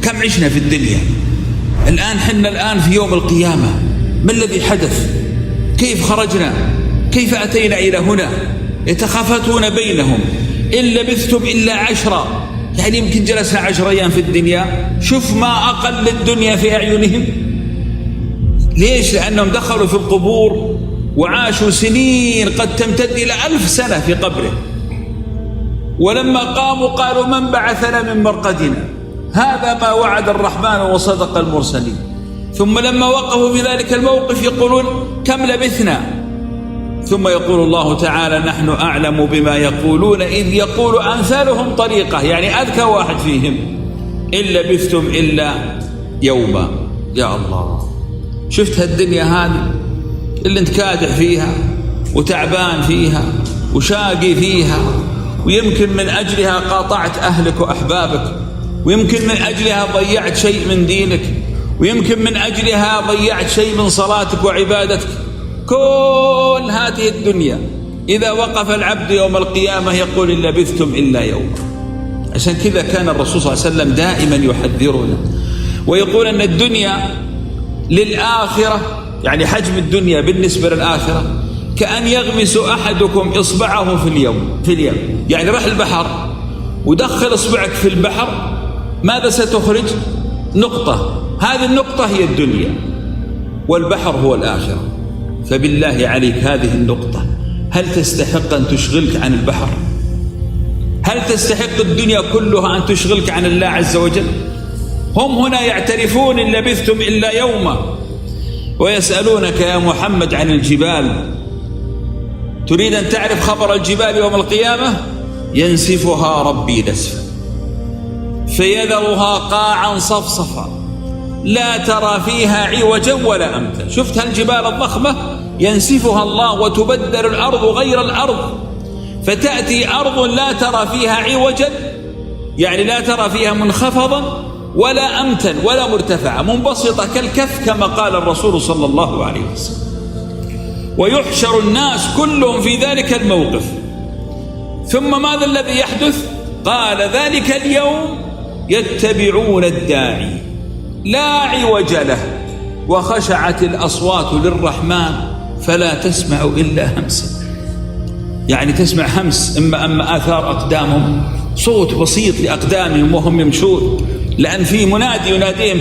كم عشنا في الدنيا. الآن حنا الآن في يوم القيامة، ما الذي حدث؟ كيف خرجنا؟ كيف أتينا إلى هنا؟ يتخافتون بينهم إن لبثتم إلا 10. يعني يمكن جلسنا 10 أيام في الدنيا. شوف ما أقل الدنيا في أعينهم. ليش؟ لأنهم دخلوا في القبور وعاشوا سنين قد تمتد إلى 1000 سنة في قبره، ولما قاموا قالوا من بعثنا من مرقدنا، هذا ما وعد الرحمن وصدق المرسلين. ثم لما وقفوا في ذلك الموقف يقولون كم لبثنا، ثم يقول الله تعالى نحن أعلم بما يقولون إذ يقول أمثالهم طريقة، يعني أذكى واحد فيهم، إن لبثتم إلا يوما. يا الله، شفت هالدنيا هذه اللي انت كادح فيها وتعبان فيها وشاقي فيها، ويمكن من أجلها قاطعت أهلك وأحبابك، ويمكن من أجلها ضيعت شيء من دينك، ويمكن من أجلها ضيعت شيء من صلاتك وعبادتك. كل هذه الدنيا إذا وقف العبد يوم القيامة يقول إن لبثتم إلا يوم. عشان كذا كان الرسول صلى الله عليه وسلم دائما يحذرنا ويقول أن الدنيا للآخرة، يعني حجم الدنيا بالنسبة للآخرة كأن يغمس أحدكم إصبعه في اليم. يعني رح البحر ودخل إصبعك في البحر، ماذا ستخرج؟ نقطة. هذه النقطة هي الدنيا، والبحر هو الآخرة. فبالله عليك هذه النقطة هل تستحق أن تشغلك عن البحر؟ هل تستحق الدنيا كلها أن تشغلك عن الله عز وجل؟ هم هنا يعترفون إن لبثتم إلا يوما، ويسألونك يا محمد عن الجبال. تريد أن تعرف خبر الجبال يوم القيامة؟ ينسفها ربي نسفا فيذرها قاعا صفصفا لا ترى فيها عوجا ولا أمتا. شفت هالجبال الضخمة ينسفها الله وتبدل الأرض غير الأرض، فتأتي أرض لا ترى فيها عوجا، يعني لا ترى فيها منخفضا ولا أمتا ولا مرتفعة، منبسطة كالكف كما قال الرسول صلى الله عليه وسلم. ويحشر الناس كلهم في ذلك الموقف. ثم ماذا الذي يحدث؟ قال ذلك اليوم يتبعون الداعي لا عوج له وخشعت الأصوات للرحمن فلا تسمع إلا همسا. يعني تسمع همس، أما آثار أقدامهم، صوت بسيط لأقدامهم وهم يمشون، لأن في منادي يناديهم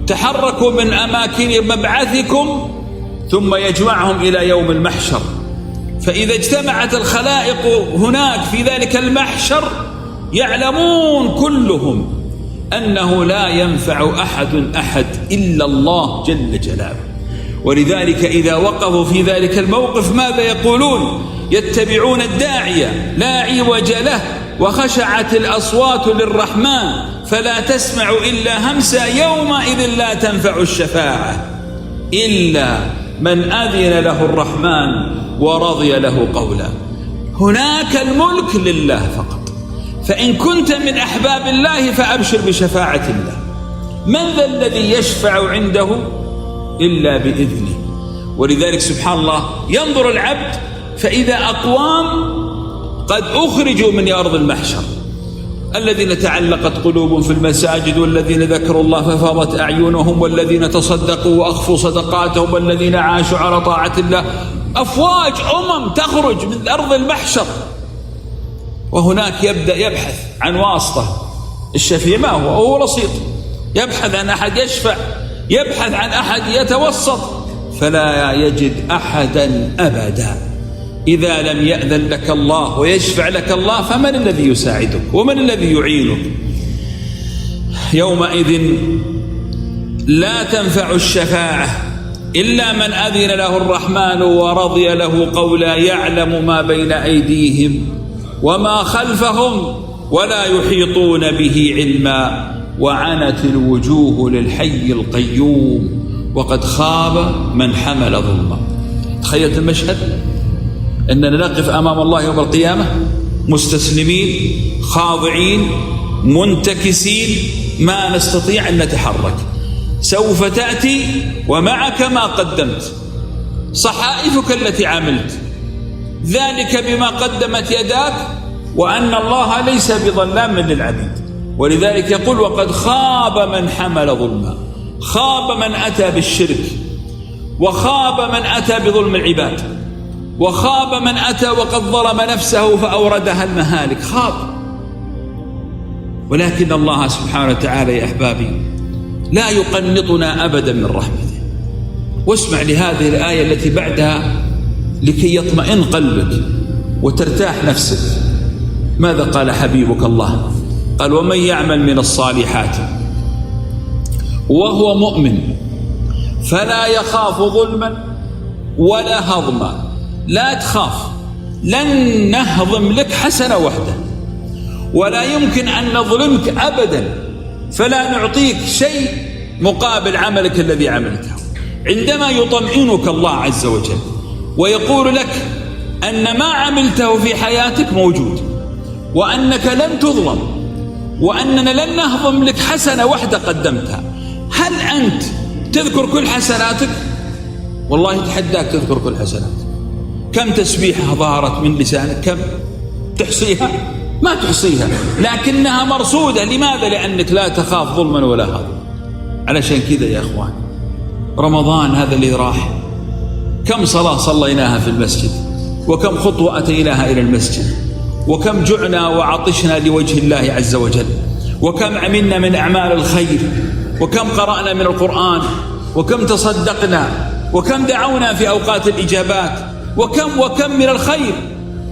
تحركوا من أماكن مبعثكم، ثم يجمعهم إلى يوم المحشر. فإذا اجتمعت الخلائق هناك في ذلك المحشر يعلمون كلهم أنه لا ينفع أحد إلا الله جل جلاله. ولذلك إذا وقفوا في ذلك الموقف ماذا يقولون؟ يتبعون الداعية لا عوج له وخشعت الأصوات للرحمن فلا تسمع إلا همسا يومئذ لا تنفع الشفاعة إلا من أذن له الرحمن ورضي له قولا. هناك الملك لله فقط، فإن كنت من أحباب الله فأبشر بشفاعة الله. من ذا الذي يشفع عنده إلا بإذنه؟ ولذلك سبحان الله ينظر العبد فإذا أقوام قد أخرجوا من أرض المحشر، الذين تعلقت قلوبهم في المساجد، والذين ذكروا الله ففاضت أعينهم، والذين تصدقوا وأخفوا صدقاتهم، والذين عاشوا على طاعة الله. أفواج تخرج من أرض المحشر، وهناك يبدأ يبحث عن واسطة. الشفيع ما هو وسيط، يبحث عن أحد يشفع، يبحث عن أحد يتوسط، فلا يجد أحدا أبدا. إذا لم يأذن لك الله ويشفع لك الله فمن الذي يساعدك ومن الذي يعينك؟ يومئذ لا تنفع الشفاعة إلا من أذن له الرحمن ورضي له قولا يعلم ما بين أيديهم وما خلفهم ولا يحيطون به علما وعنت الوجوه للحي القيوم وقد خاب من حمل ظلما. تخيلت المشهد أننا نقف أمام الله يوم القيامة مستسلمين خاضعين منتكسين، ما نستطيع أن نتحرك. سوف تأتي ومعك ما قدمت، صحائفك التي عملت، ذلك بما قدمت يداك، وأن الله ليس بظلام للعبيد. ولذلك يقول وقد خاب من حمل ظلما، خاب من أتى بالشرك، وخاب من أتى بظلم العباد، وخاب من أتى وقد ظلم نفسه فأوردها المهالك، خاب. ولكن الله سبحانه وتعالى يا أحبابي لا يقنطنا أبدا من رحمته. واسمع لهذه الآية التي بعدها لكي يطمئن قلبك وترتاح نفسك. ماذا قال حبيبك الله؟ قال ومن يعمل من الصالحات وهو مؤمن فلا يخاف ظلما ولا هضما. لا تخاف، لن نهضم لك حسنة واحدة، ولا يمكن أن نظلمك أبدا، فلا نعطيك شيء مقابل عملك الذي عملته. عندما يطمئنك الله عز وجل ويقول لك أن ما عملته في حياتك موجود، وأنك لن تظلم، وأننا لن نهضم لك حسنة واحدة قدمتها، هل أنت تذكر كل حسناتك؟ والله تحداك تذكر كل حسناتك. كم تسبيحة ظهرت من لسانك؟ كم تحصيها؟ ما تحصيها، لكنها مرصودة. لماذا؟ لأنك لا تخاف ظلما ولا هضما. علشان كذا يا أخوان رمضان هذا اللي راح كم صلاة صليناها في المسجد، وكم خطوة أتيناها إلى المسجد، وكم جعنا وعطشنا لوجه الله عز وجل، وكم عملنا من أعمال الخير، وكم قرأنا من القرآن، وكم تصدقنا، وكم دعونا في أوقات الإجابات، وكم من الخير.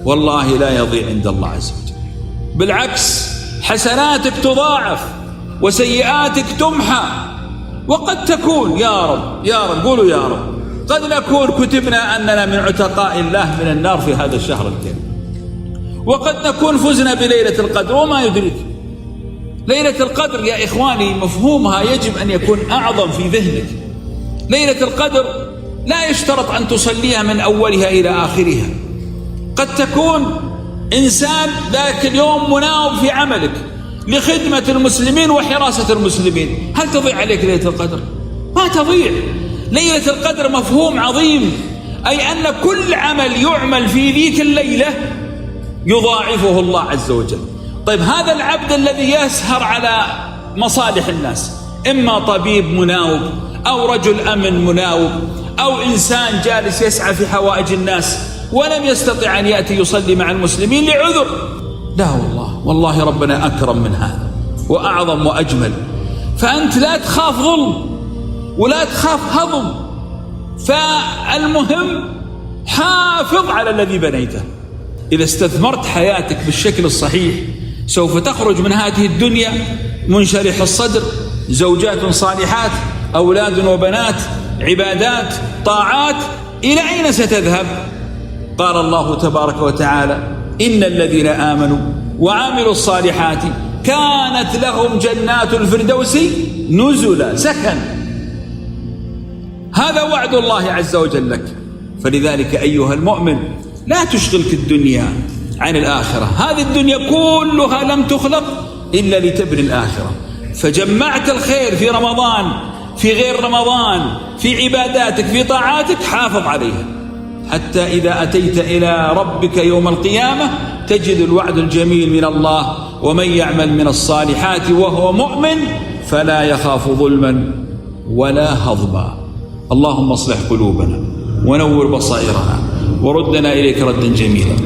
والله لا يضيع عند الله عز وجل، بالعكس حسناتك تضاعف وسيئاتك تمحى. وقد تكون يا رب قولوا يا رب، قد نكون كتبنا أننا من عتقاء الله من النار في هذا الشهر الكريم، وقد نكون فزنا بليلة القدر وما يدرك. ليلة القدر يا إخواني مفهومها يجب أن يكون أعظم في ذهنك. ليلة القدر لا يشترط أن تصليها من أولها إلى آخرها. قد تكون إنسان ذاك اليوم مناوب في عملك لخدمة المسلمين وحراسة المسلمين، هل تضيع عليك ليلة القدر؟ ما تضيع. ليلة القدر مفهوم عظيم، أي أن كل عمل يعمل في ذيك الليلة يضاعفه الله عز وجل. طيب هذا العبد الذي يسهر على مصالح الناس، إما طبيب مناوب أو رجل أمن مناوب أو إنسان جالس يسعى في حوائج الناس ولم يستطع أن يأتي يصلي مع المسلمين لعذر، لا والله ربنا أكرم من هذا وأعظم وأجمل. فأنت لا تخاف ظلم ولا تخاف هضم، فالمهم حافظ على الذي بنيته. إذا استثمرت حياتك بالشكل الصحيح سوف تخرج من هذه الدنيا منشرح الصدر، زوجات صالحات، أولاد وبنات، عبادات، طاعات. إلى أين ستذهب؟ قال الله تبارك وتعالى إن الذين آمنوا وعملوا الصالحات كانت لهم جنات الفردوس نزلا، سكن. هذا وعد الله عز وجل لك. فلذلك أيها المؤمن لا تشغلك الدنيا عن الآخرة. هذه الدنيا كلها لم تخلق إلا لتبني الآخرة. فجمعت الخير في رمضان، في غير رمضان، في عباداتك، في طاعاتك، حافظ عليها حتى إذا أتيت إلى ربك يوم القيامة تجد الوعد الجميل من الله ومن يعمل من الصالحات وهو مؤمن فلا يخاف ظلما ولا هضما. اللهم اصلح قلوبنا ونور بصائرنا وردنا إليك ردا جميلا.